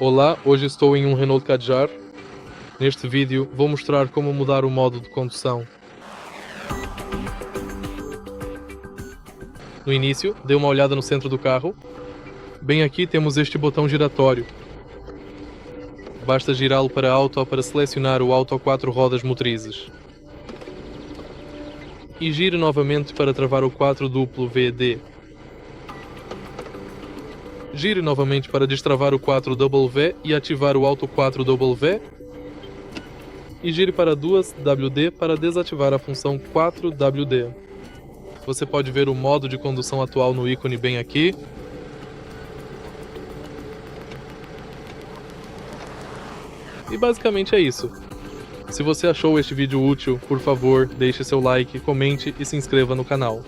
Olá, hoje estou em um Renault Kadjar. Neste vídeo vou mostrar como mudar o modo de condução. No início, dê uma olhada no centro do carro. Bem aqui temos este botão giratório. Basta girá-lo para auto para selecionar o auto 4 rodas motrizes. E gire novamente para travar o 4 duplo VD. Gire novamente para destravar o 4W e ativar o auto 4W. E gire para 2WD para desativar a função 4WD. Você pode ver o modo de condução atual no ícone bem aqui. E basicamente é isso. Se você achou este vídeo útil, por favor, deixe seu like, comente e se inscreva no canal.